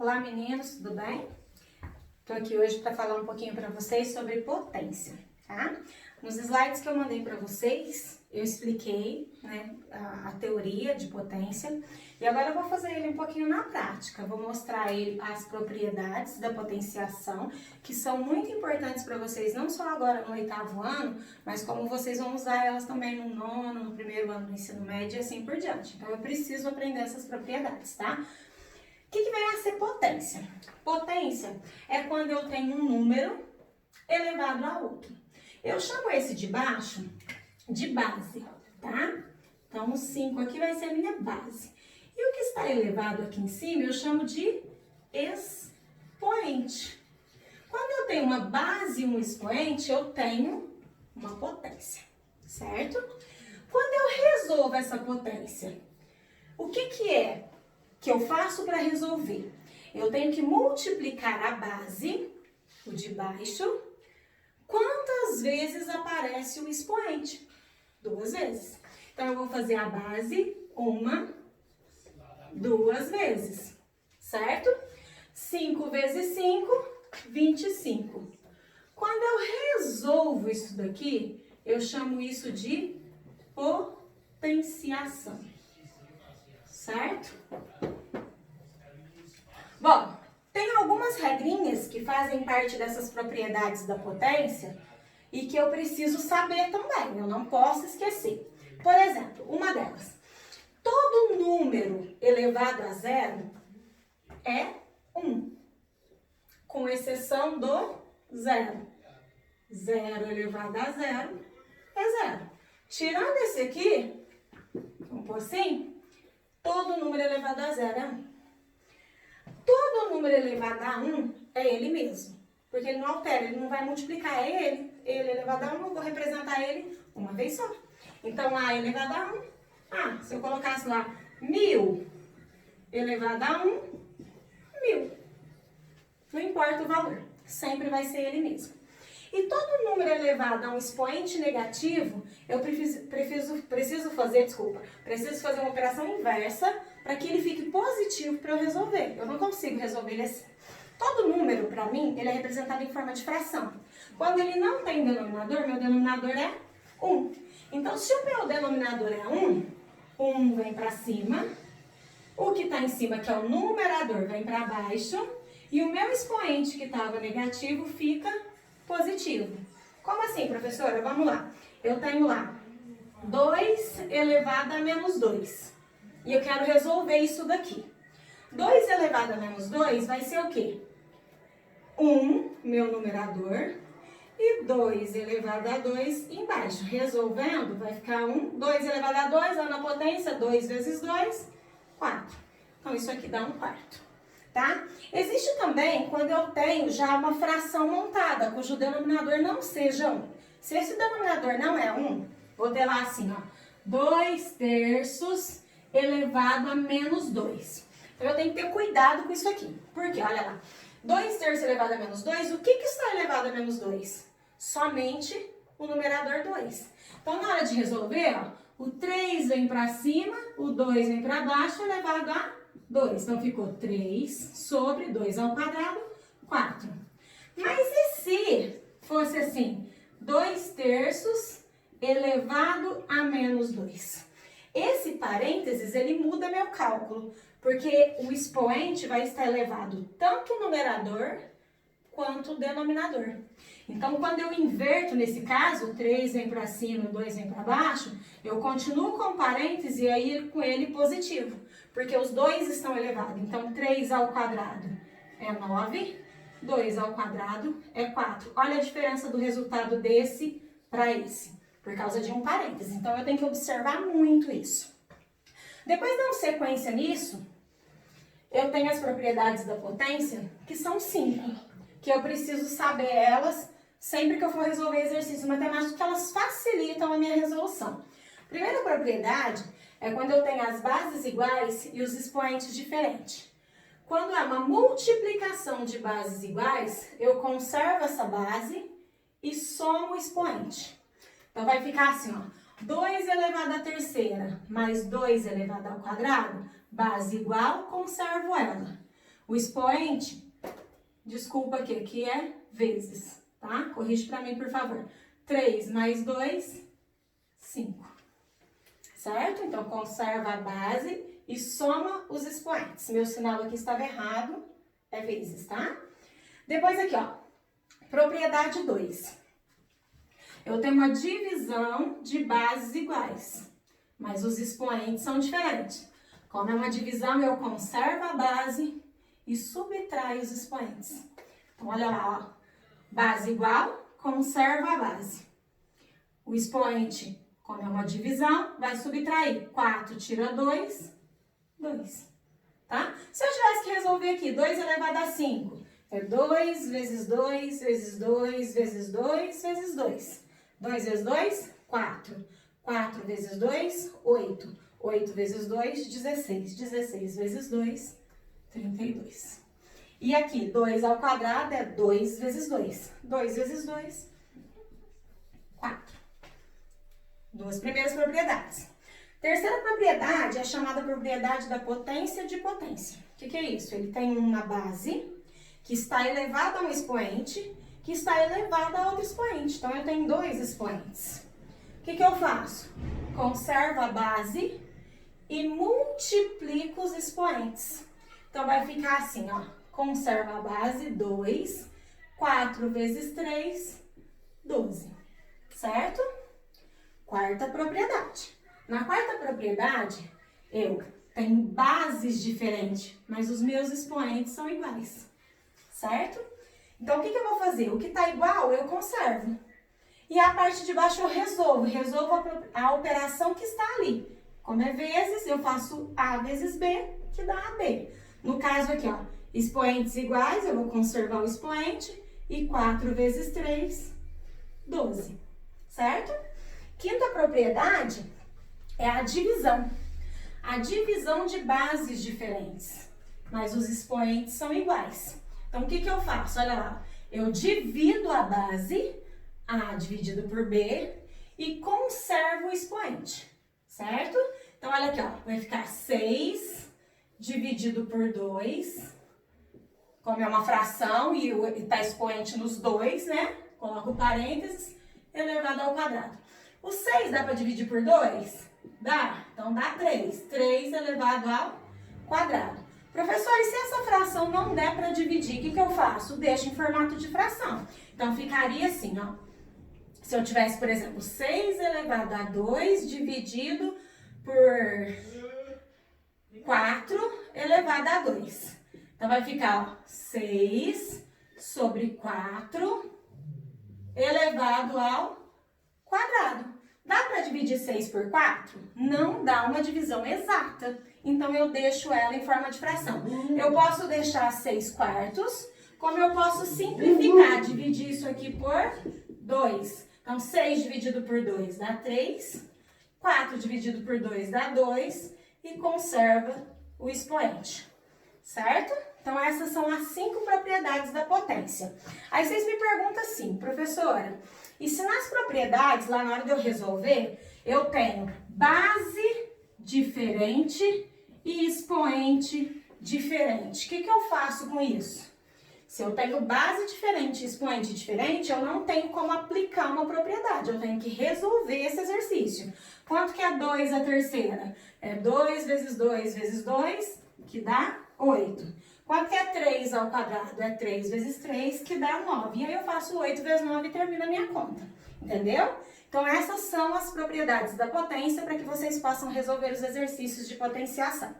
Olá meninos, tudo bem? Tô aqui hoje para falar um pouquinho para vocês sobre potência, tá? Nos slides que eu mandei para vocês, eu expliquei, né, a teoria de potência e agora eu vou fazer ele um pouquinho na prática. Vou mostrar ele as propriedades da potenciação, que são muito importantes para vocês, não só agora no 8º ano, mas como vocês vão usar elas também no 9º, no 1º ano do ensino médio e assim por diante. Então eu preciso aprender essas propriedades, tá? O que vem a ser potência? Potência é quando eu tenho um número elevado a outro. Eu chamo esse de baixo de base, tá? Então, o 5 aqui vai ser a minha base. E o que está elevado aqui em cima, eu chamo de expoente. Quando eu tenho uma base e um expoente, eu tenho uma potência, certo? Quando eu resolvo essa potência, o que é que eu faço para resolver? Eu tenho que multiplicar a base, o de baixo, quantas vezes aparece o expoente? 2 vezes. Então, eu vou fazer a base 1, 2 vezes, certo? 5 vezes 5, 25. Quando eu resolvo isso daqui, eu chamo isso de potenciação, certo? Bom, tem algumas regrinhas que fazem parte dessas propriedades da potência e que eu preciso saber também, eu não posso esquecer. Por exemplo, uma delas, todo número elevado a zero é 1, com exceção do zero. 0 elevado a zero é 0. Tirando esse aqui, vamos pôr assim, todo número elevado a zero é 1. Todo número elevado a 1 é ele mesmo, porque ele não altera, ele não vai multiplicar, é ele. Ele elevado a 1, eu vou representar ele uma vez só. Então, A elevado a 1, se eu colocasse lá 1000 elevado a 1, 1000. Não importa o valor, sempre vai ser ele mesmo. E todo número elevado a um expoente negativo, eu preciso fazer uma operação inversa para que ele fique positivo para eu resolver. Eu não consigo resolver ele assim. Todo número, para mim, ele é representado em forma de fração. Quando ele não tem denominador, meu denominador é 1. Então, se o meu denominador é 1, 1 vem para cima, o que está em cima, que é o numerador, vem para baixo, e o meu expoente, que estava negativo, fica positivo. Como assim, professora? Vamos lá. Eu tenho lá 2 elevado a menos 2. E eu quero resolver isso daqui. 2 elevado a menos 2 vai ser o quê? 1, meu numerador, e 2 elevado a 2 embaixo. Resolvendo, vai ficar 1, 2 elevado a 2, lá na potência, 2 vezes 2, 4. Então, isso aqui dá 1/4. Tá? Existe também quando eu tenho já uma fração montada, cujo denominador não seja 1. Se esse denominador não é 1, vou ter lá assim, ó, 2/3 elevado a menos 2. Então, eu tenho que ter cuidado com isso aqui. Por quê? Olha lá. 2/3 elevado a menos 2, o que está elevado a menos 2? Somente o numerador 2. Então, na hora de resolver, ó, o 3 vem para cima, o 2 vem para baixo, elevado a 2. Então, ficou 3 sobre 2 ao quadrado, 4. Mas e se fosse assim, 2/3 elevado a menos 2? Esse parênteses, ele muda meu cálculo, porque o expoente vai estar elevado tanto o numerador quanto o denominador. Então, quando eu inverto nesse caso, o 3 vem para cima, o 2 vem para baixo, eu continuo com o parêntese e aí com ele positivo, porque os dois estão elevados. Então, 3 ao quadrado é 9, 2 ao quadrado é 4. Olha a diferença do resultado desse para esse, por causa de um parêntese. Então, eu tenho que observar muito isso. Depois, dando sequência nisso, eu tenho as propriedades da potência, que são 5, que eu preciso saber elas sempre que eu for resolver exercício matemático, que elas facilitam a minha resolução. Primeira propriedade é quando eu tenho as bases iguais e os expoentes diferentes. Quando é uma multiplicação de bases iguais, eu conservo essa base e somo o expoente. Então, vai ficar assim, ó, 2 elevado à terceira mais 2 elevado ao quadrado, base igual, conservo ela. O expoente, desculpa aqui é vezes, tá? Corrige pra mim, por favor. 3 mais 2, 5. Certo? Então, conserva a base e soma os expoentes. Meu sinal aqui estava errado, é vezes, tá? Depois aqui, ó, propriedade 2. Eu tenho uma divisão de bases iguais, mas os expoentes são diferentes. Como é uma divisão, eu conservo a base e subtraio os expoentes. Então, olha lá, ó. Base igual, conserva a base. O expoente, como é uma divisão, vai subtrair. 4 tira 2, 2. Tá? Se eu tivesse que resolver aqui, 2 elevado a 5, é 2 vezes 2, vezes 2, vezes 2, vezes 2. 2 vezes 2, 4. 4 vezes 2, 8. 8 vezes 2, 16. 16 vezes 2, 32. E aqui, 2 ao quadrado é 2 vezes 2. 2 vezes 2, 4. Duas primeiras propriedades. Terceira propriedade é chamada propriedade da potência de potência. O que é isso? Ele tem uma base que está elevada a um expoente, que está elevada a outro expoente. Então, eu tenho 2 expoentes. O que eu faço? Conservo a base e multiplico os expoentes. Então, vai ficar assim, ó. Conserva a base, 2. 4 vezes 3, 12. Certo? Quarta propriedade. Na quarta propriedade, eu tenho bases diferentes, mas os meus expoentes são iguais. Certo? Então, o que eu vou fazer? O que está igual, eu conservo. E a parte de baixo eu resolvo. Resolvo a operação que está ali. Como é vezes, eu faço A vezes B, que dá AB. No caso aqui, ó, expoentes iguais, eu vou conservar o expoente. E 4 vezes 3, 12. Certo? Quinta propriedade é a divisão. A divisão de bases diferentes. Mas os expoentes são iguais. Então, o que eu faço? Olha lá. Eu divido a base, A dividido por B, e conservo o expoente. Certo? Então, olha aqui, ó. Vai ficar 6 dividido por 2. Como é uma fração e está expoente nos dois, né? Coloco parênteses, elevado ao quadrado. O 6 dá para dividir por 2? Dá. Então, dá 3. 3 elevado ao quadrado. Professor, e se essa fração não der para dividir, o que eu faço? Deixo em formato de fração. Então, ficaria assim, ó. Se eu tivesse, por exemplo, 6 elevado a 2 dividido por 4 elevado a 2. Então, vai ficar, ó, 6 sobre 4 elevado ao quadrado. Dá para dividir 6 por 4? Não dá uma divisão exata. Então, eu deixo ela em forma de fração. Eu posso deixar 6 quartos, como eu posso simplificar, dividir isso aqui por 2. Então, 6 dividido por 2 dá 3, 4 dividido por 2 dá 2 e conserva o expoente, certo? Então, essas são as 5 propriedades da potência. Aí, vocês me perguntam assim, professora, e se nas propriedades, lá na hora de eu resolver, eu tenho base diferente e expoente diferente. O que eu faço com isso? Se eu tenho base diferente e expoente diferente, eu não tenho como aplicar uma propriedade. Eu tenho que resolver esse exercício. Quanto que é 2 a terceira? É 2 vezes 2 vezes 2, que dá 8. Quanto que é 3 ao quadrado? É 3 vezes 3, que dá 9. E aí eu faço 8 vezes 9 e termino a minha conta. Entendeu? Então, essas são as propriedades da potência para que vocês possam resolver os exercícios de potenciação.